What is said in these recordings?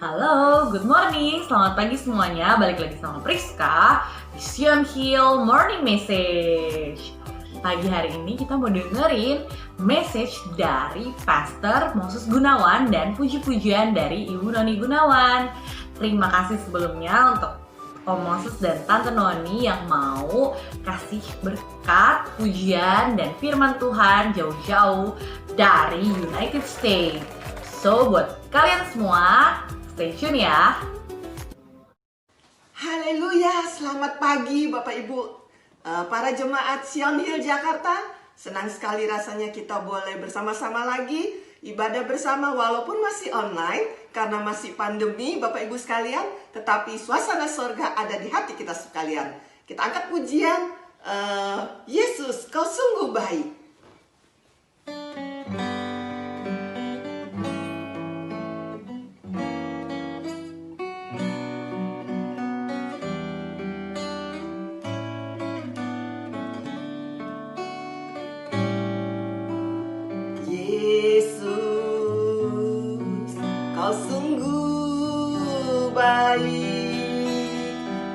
Halo, good morning, selamat pagi semuanya. Balik lagi sama Priska di Sion Hill Morning Message. Pagi hari ini kita mau dengerin message dari Pastor Moses Gunawan dan puji-pujian dari Ibu Noni Gunawan. Terima kasih sebelumnya untuk Om Moses dan Tante Noni yang mau kasih berkat, pujian, dan firman Tuhan jauh-jauh dari United States. So, buat kalian semua, stay tune ya. Haleluya, selamat pagi Bapak Ibu, para jemaat Sion Hill Jakarta. Senang sekali rasanya kita boleh bersama-sama lagi ibadah bersama walaupun masih online karena masih pandemi Bapak Ibu sekalian. Tetapi suasana sorga ada di hati kita sekalian. Kita angkat pujian, Yesus kau sungguh baik.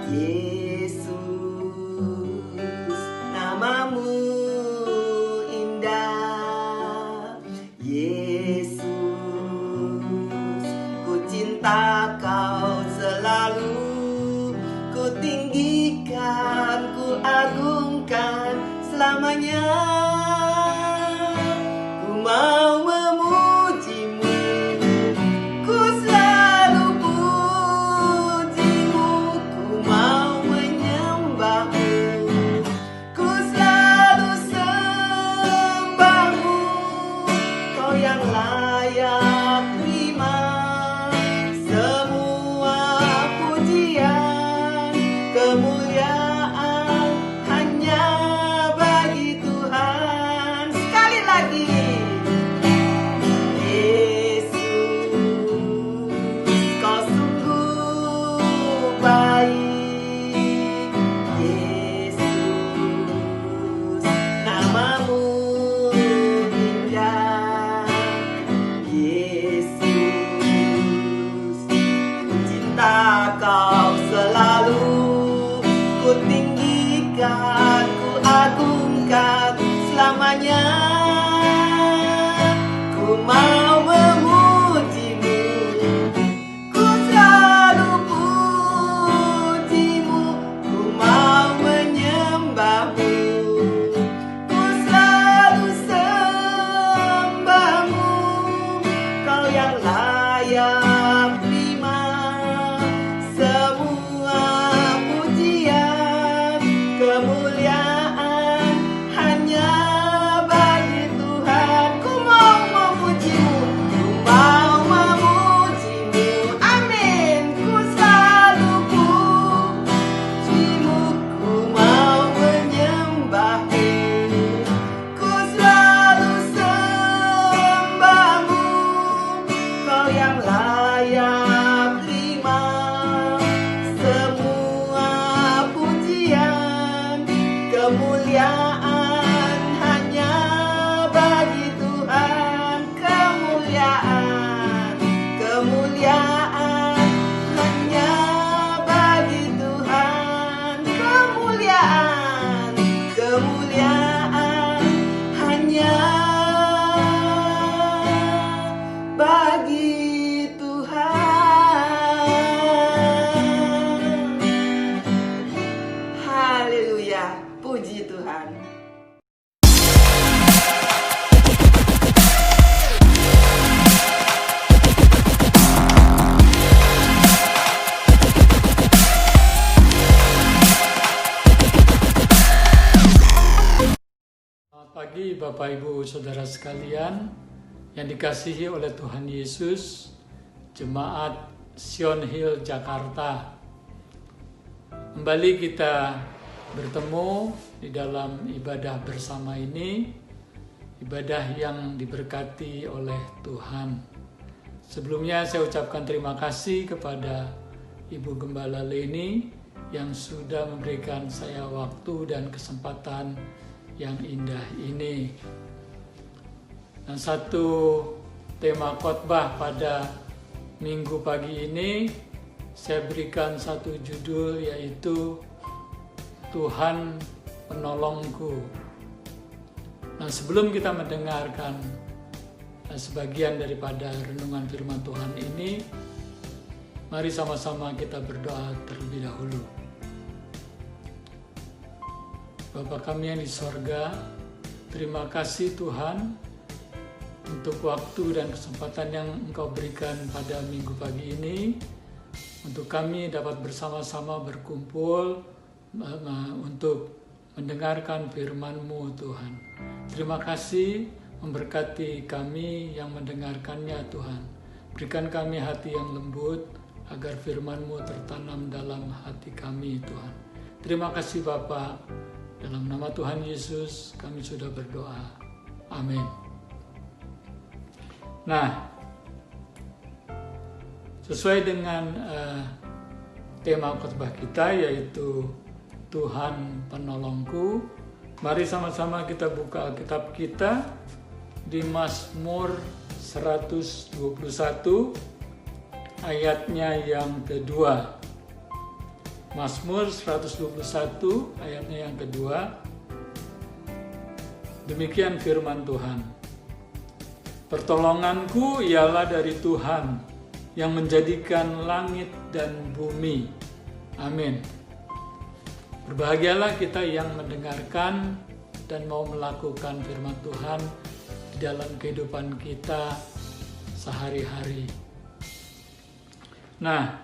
Yesus, namamu indah. Yesus, ku cinta kau selalu. Ku tinggikan, ku agungkan selamanya. Ku mau memujimu, ku selalu pujimu. Ku mau menyembahmu, ku selalu sembahmu. Kau yang layak terima semua pujian, kemuliaan hanya bagi Tuhan. Sekali lagi, Yesus, kau sungguh baik. Yesus, namamu indah. Yesus, ku cinta kau selalu. Ku tinggikan, ku agungkan selamanya. Ku mau memujimu, ku selalu pujimu. Ku mau menyembahmu, ku selalu sembahmu. Kau yang layak terima semua pujian, kemuliaan hanya bagi Tuhan. Ku mau memujimu, ku mau memujimu. Amin. Ku selalu pujimu, ku mau menyembahmu, ku selalu sembahmu. Kau yang layak terima semua pujian, kemuliaan hanya bagi Tuhan. Kemuliaan, kemuliaan hanya bagi Tuhan. Kemuliaan, kemuliaan hanya bagi Tuhan. Haleluya, puji Tuhan. Selamat pagi Bapak Ibu Saudara sekalian yang dikasihi oleh Tuhan Yesus, Jemaat Sion Hill Jakarta. Kembali kita bertemu di dalam ibadah bersama ini, ibadah yang diberkati oleh Tuhan. Sebelumnya saya ucapkan terima kasih kepada Ibu Gembala Leni yang sudah memberikan saya waktu dan kesempatan yang indah ini. Dan satu tema khotbah pada minggu pagi ini saya berikan satu judul, yaitu Tuhan Penolongku. Nah, sebelum kita mendengarkan sebagian daripada renungan firman Tuhan ini, mari sama-sama kita berdoa terlebih dahulu. Bapa kami yang di sorga, terima kasih Tuhan untuk waktu dan kesempatan yang Engkau berikan pada minggu pagi ini, untuk kami dapat bersama-sama berkumpul untuk mendengarkan firman-Mu Tuhan. Terima kasih memberkati kami yang mendengarkannya Tuhan. Berikan kami hati yang lembut agar firman-Mu tertanam dalam hati kami Tuhan. Terima kasih Bapa. Dalam nama Tuhan Yesus kami sudah berdoa. Amin. Nah, sesuai dengan tema khotbah kita, yaitu Tuhan Penolongku, mari sama-sama kita buka Alkitab kita di Mazmur 121 ayatnya yang kedua. Mazmur 121 ayatnya yang kedua. Demikian firman Tuhan. Pertolonganku ialah dari Tuhan yang menjadikan langit dan bumi. Amin. Berbahagialah kita yang mendengarkan dan mau melakukan firman Tuhan di dalam kehidupan kita sehari-hari. Nah,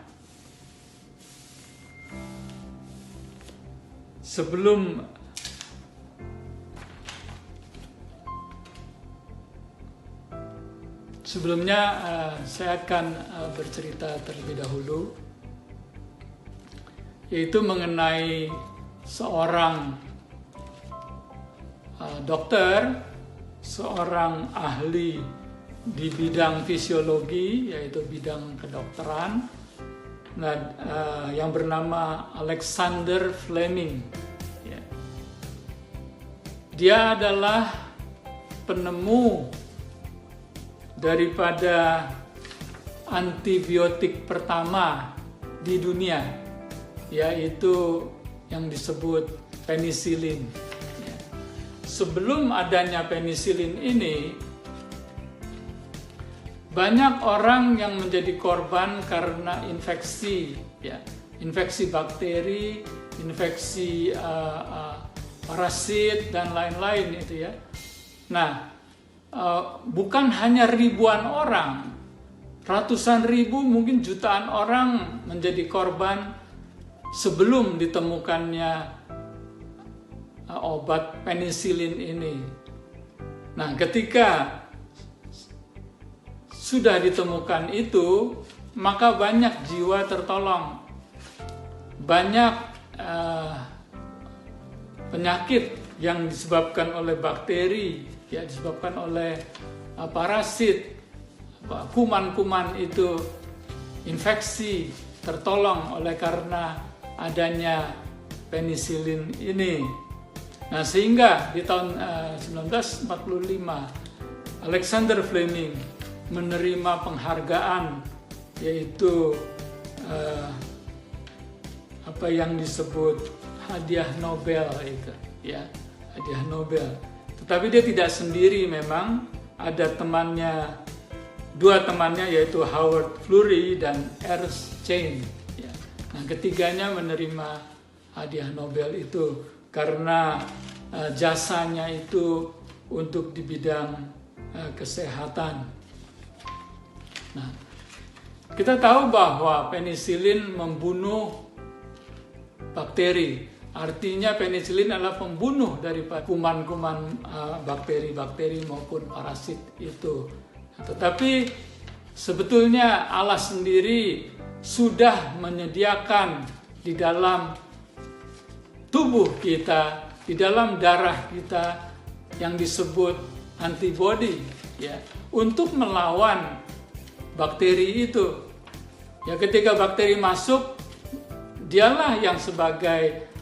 sebelumnya saya akan bercerita terlebih dahulu, yaitu mengenai seorang dokter, seorang ahli di bidang fisiologi, yaitu bidang kedokteran, yang bernama Alexander Fleming. Dia adalah penemu daripada antibiotik pertama di dunia, yaitu yang disebut penisilin. Sebelum adanya penisilin ini, banyak orang yang menjadi korban karena infeksi, infeksi bakteri, infeksi parasit dan lain-lain itu ya. Nah, bukan hanya ribuan orang, ratusan ribu, mungkin jutaan orang menjadi korban sebelum ditemukannya obat penisilin ini. Nah, ketika sudah ditemukan itu, maka banyak jiwa tertolong, banyak penyakit yang disebabkan oleh bakteri, disebabkan oleh parasit, kuman-kuman itu infeksi, tertolong oleh karena adanya penisilin ini. Nah, sehingga di tahun 1945 Alexander Fleming menerima penghargaan, yaitu apa yang disebut hadiah Nobel itu, hadiah Nobel. Tetapi dia tidak sendiri, memang ada temannya, dua temannya, yaitu Howard Florey dan Ernst Chain. Nah, ketiganya menerima hadiah Nobel itu karena jasanya itu untuk di bidang kesehatan. Nah, kita tahu bahwa penisilin membunuh bakteri. Artinya penisilin adalah pembunuh daripada kuman-kuman bakteri-bakteri maupun parasit itu. Tetapi sebetulnya Allah sendiri sudah menyediakan di dalam tubuh kita, di dalam darah kita yang disebut antibodi, untuk melawan bakteri itu. Ketika bakteri masuk, dialah yang sebagai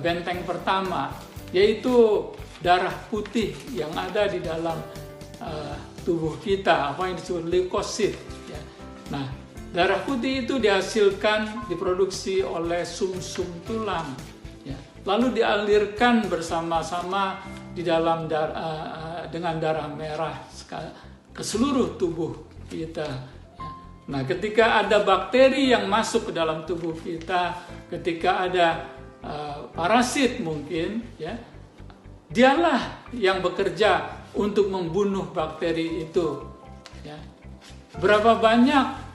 benteng pertama, yaitu darah putih yang ada di dalam tubuh kita, apa yang disebut leukosit. Nah, Darah putih itu dihasilkan, diproduksi oleh sumsum tulang, ya. Lalu dialirkan bersama-sama di dalam dengan darah merah ke seluruh tubuh kita. Ya. Nah, ketika ada bakteri yang masuk ke dalam tubuh kita, ketika ada parasit mungkin, ya, dialah yang bekerja untuk membunuh bakteri itu. Ya. Berapa banyak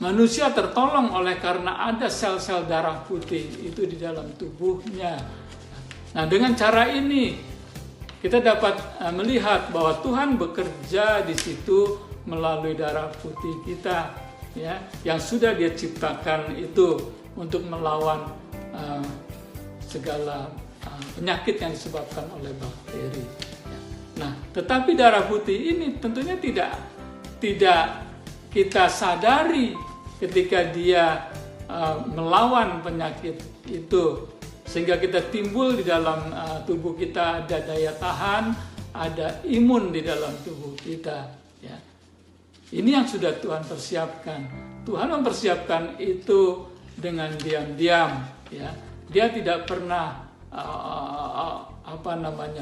manusia tertolong oleh karena ada sel-sel darah putih itu di dalam tubuhnya. Nah, dengan cara ini kita dapat melihat bahwa Tuhan bekerja di situ melalui darah putih kita, ya, yang sudah Dia ciptakan itu untuk melawan segala penyakit yang disebabkan oleh bakteri. Nah, tetapi darah putih ini tentunya tidak kita sadari ketika dia melawan penyakit itu, sehingga kita timbul di dalam tubuh kita ada daya tahan, ada imun di dalam tubuh kita. Ya. Ini yang sudah Tuhan persiapkan. Tuhan mempersiapkan itu dengan diam-diam. Ya. Dia tidak pernah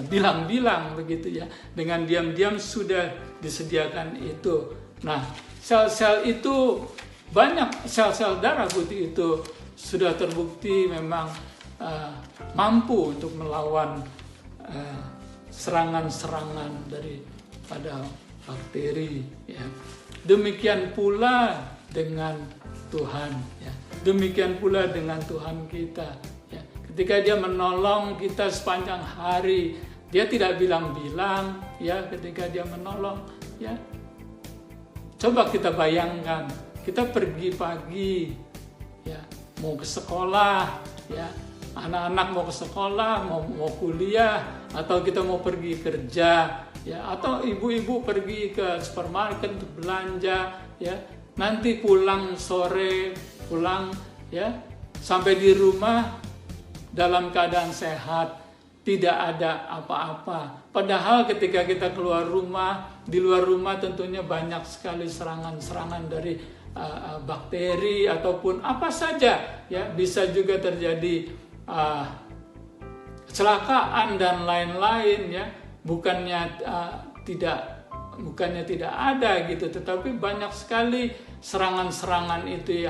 bilang-bilang begitu, ya. Dengan diam-diam sudah disediakan itu. Nah, sel-sel itu banyak, sel-sel darah putih itu sudah terbukti memang mampu untuk melawan serangan-serangan daripada bakteri, ya. Demikian pula dengan Tuhan, ya. Demikian pula dengan Tuhan kita, ya. Ketika Dia menolong kita sepanjang hari, Dia tidak bilang-bilang, ya, ketika Dia menolong, ya. Coba kita bayangkan, kita pergi pagi, ya, mau ke sekolah, ya, anak-anak mau ke sekolah, mau kuliah, atau kita mau pergi kerja, ya, atau ibu-ibu pergi ke supermarket untuk belanja, ya, nanti pulang sore, ya, sampai di rumah dalam keadaan sehat, tidak ada apa-apa. Padahal ketika kita keluar rumah, di luar rumah tentunya banyak sekali serangan-serangan dari bakteri ataupun apa saja, ya, bisa juga terjadi kecelakaan dan lain-lain, ya. Bukannya tidak ada gitu, tetapi banyak sekali serangan-serangan itu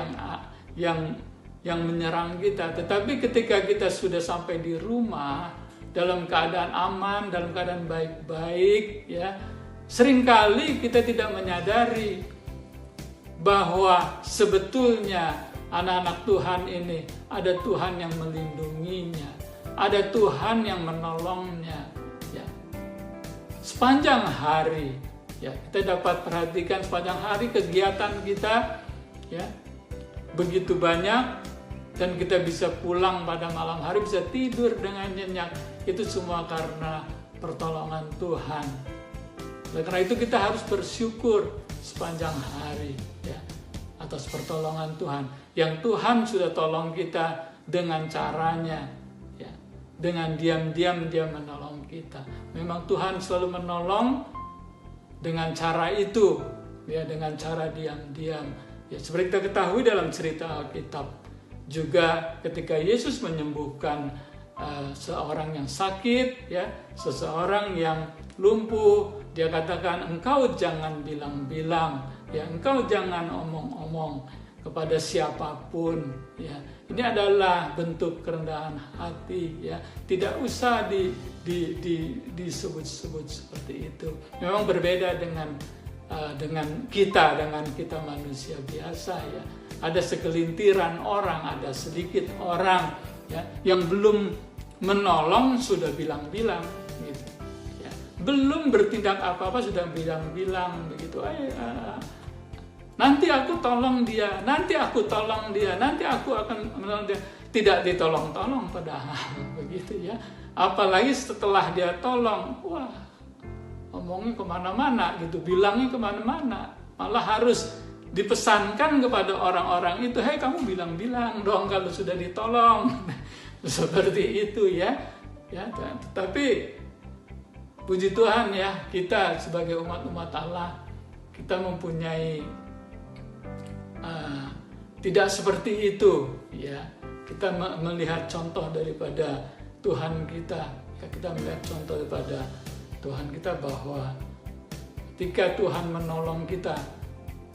yang menyerang kita. Tetapi ketika kita sudah sampai di rumah dalam keadaan aman, dalam keadaan baik-baik, ya, seringkali kita tidak menyadari bahwa sebetulnya anak-anak Tuhan ini ada Tuhan yang melindunginya, ada Tuhan yang menolongnya, ya. Sepanjang hari, ya, kita dapat perhatikan sepanjang hari kegiatan kita, ya, begitu banyak, dan kita bisa pulang pada malam hari, bisa tidur dengan nyenyak. Itu semua karena pertolongan Tuhan. Oleh karena itu kita harus bersyukur sepanjang hari, ya, atas pertolongan Tuhan. Yang Tuhan sudah tolong kita dengan caranya, ya, dengan diam-diam Dia menolong kita. Memang Tuhan selalu menolong dengan cara itu, ya, dengan cara diam-diam. Ya, seperti kita ketahui dalam cerita Alkitab, juga ketika Yesus menyembuhkan seorang yang sakit, ya, seseorang yang lumpuh, Dia katakan, engkau jangan bilang-bilang, ya, engkau jangan omong-omong kepada siapapun, ya. Ini adalah bentuk kerendahan hati, ya. Tidak usah disebut-sebut seperti itu. Memang berbeda dengan kita manusia biasa, ya. Ada segelintiran orang, ada sedikit orang, ya, yang belum menolong sudah bilang-bilang, gitu, ya. Belum bertindak apa-apa sudah bilang-bilang begitu. Nanti aku tolong dia, nanti aku akan menolong dia. Tidak ditolong-tolong padahal begitu, ya. Apalagi setelah dia tolong, wah, ngomongnya kemana-mana gitu, bilangnya kemana-mana, malah harus dipesankan kepada orang-orang itu, hei, kamu bilang-bilang dong kalau sudah ditolong. Seperti itu, ya. Tetapi puji Tuhan, ya, kita sebagai umat-umat Allah kita mempunyai tidak seperti itu, ya. Kita melihat contoh daripada Tuhan kita, ya, kita melihat contoh daripada Tuhan kita bahwa ketika Tuhan menolong kita,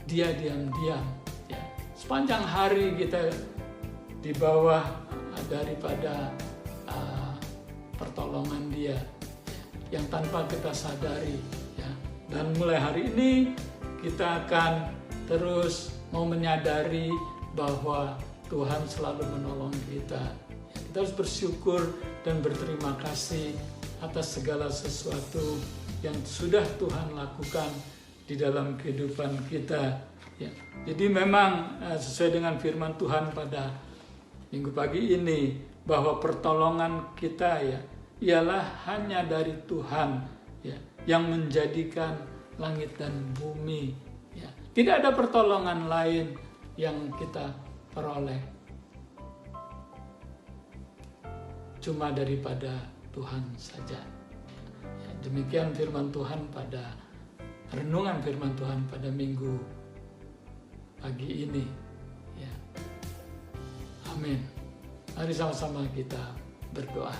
Dia diam-diam, ya. Sepanjang hari kita di bawah daripada pertolongan Dia, ya, yang tanpa kita sadari, ya. Dan mulai hari ini kita akan terus mau menyadari bahwa Tuhan selalu menolong kita. Kita harus bersyukur dan berterima kasih atas segala sesuatu yang sudah Tuhan lakukan di dalam kehidupan kita. Ya. Jadi memang sesuai dengan firman Tuhan pada minggu pagi ini, bahwa pertolongan kita, ya, ialah hanya dari Tuhan, ya, yang menjadikan langit dan bumi. Ya. Tidak ada pertolongan lain yang kita peroleh, cuma daripada Tuhan saja. Ya, demikian firman Tuhan pada renungan firman Tuhan pada minggu pagi ini. Ya. Amin. Mari sama-sama kita berdoa.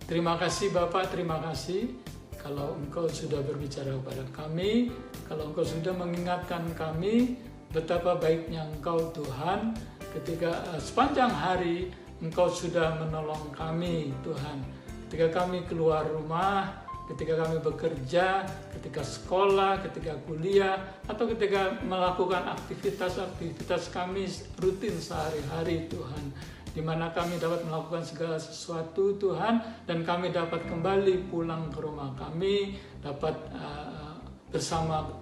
Terima kasih Bapak, terima kasih kalau Engkau sudah berbicara kepada kami, kalau Engkau sudah mengingatkan kami betapa baiknya Engkau Tuhan, ketika sepanjang hari Engkau sudah menolong kami Tuhan. Ketika kami keluar rumah, ketika kami bekerja, ketika sekolah, ketika kuliah, atau ketika melakukan aktivitas-aktivitas kami rutin sehari-hari Tuhan, di mana kami dapat melakukan segala sesuatu Tuhan, dan kami dapat kembali pulang ke rumah kami, dapat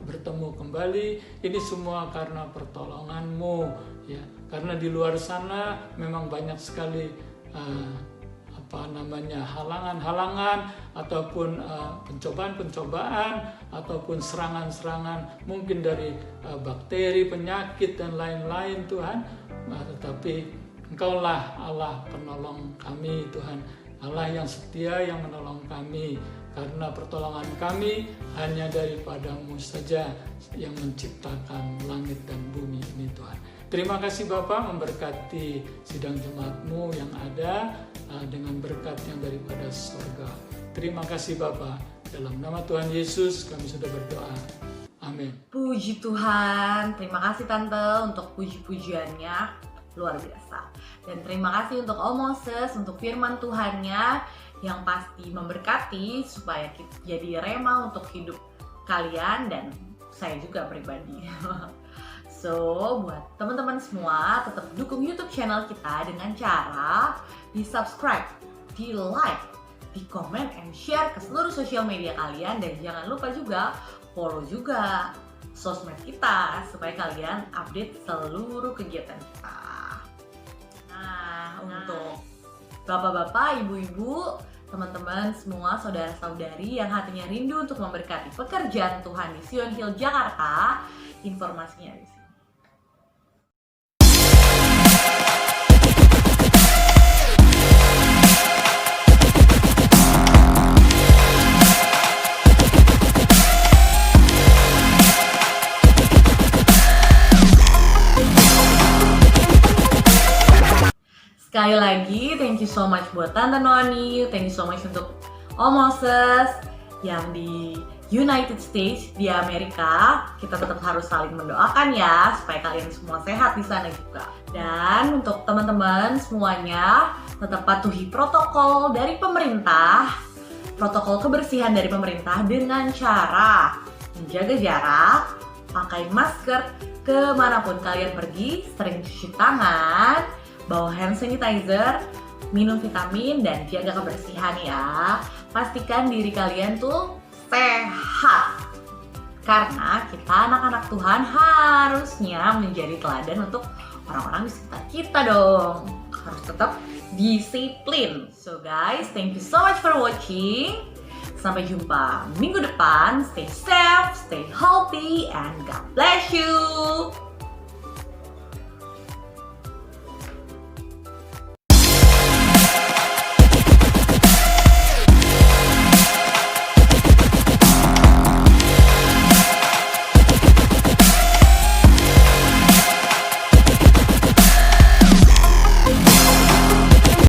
bertemu kembali. Ini semua karena pertolongan-Mu, ya. Karena di luar sana memang banyak sekali halangan-halangan ataupun pencobaan-pencobaan ataupun serangan-serangan mungkin dari bakteri, penyakit dan lain-lain Tuhan. Tetapi Engkaulah Allah penolong kami Tuhan, Allah yang setia yang menolong kami, karena pertolongan kami hanya daripada-Mu saja yang menciptakan langit dan bumi ini Tuhan. Terima kasih Bapak, memberkati sidang jemaat-Mu yang ada dengan berkat yang daripada surga. Terima kasih Bapak, dalam nama Tuhan Yesus kami sudah berdoa. Amin. Puji Tuhan, terima kasih Tante untuk puji-pujiannya, luar biasa. Dan terima kasih untuk Om Moses, untuk firman Tuhannya yang pasti memberkati supaya kita jadi rema untuk hidup kalian dan saya juga pribadi. So, buat teman-teman semua, tetap dukung YouTube channel kita dengan cara di subscribe, di like, di komen, and share ke seluruh sosial media kalian. Dan jangan lupa juga follow juga sosmed kita supaya kalian update seluruh kegiatan kita. Untuk bapak-bapak, ibu-ibu, teman-teman semua, saudara-saudari yang hatinya rindu untuk memberkati pekerjaan Tuhan di Sion Hill Jakarta, informasinya di sini. Sekali lagi, thank you so much buat Tante Noni, thank you so much untuk Om Moses yang di United States, di Amerika. Kita tetap harus saling mendoakan ya, supaya kalian semua sehat di sana juga. Dan untuk teman-teman semuanya, tetap patuhi protokol dari pemerintah, protokol kebersihan dari pemerintah dengan cara menjaga jarak, pakai masker kemanapun kalian pergi, sering cuci tangan, bawa hand sanitizer, minum vitamin, dan jaga kebersihan ya. Pastikan diri kalian tuh sehat. Karena kita anak-anak Tuhan harusnya menjadi teladan untuk orang-orang di sekitar kita dong. Harus tetap disiplin. So guys, thank you so much for watching. Sampai jumpa minggu depan. Stay safe, stay healthy, and God bless you.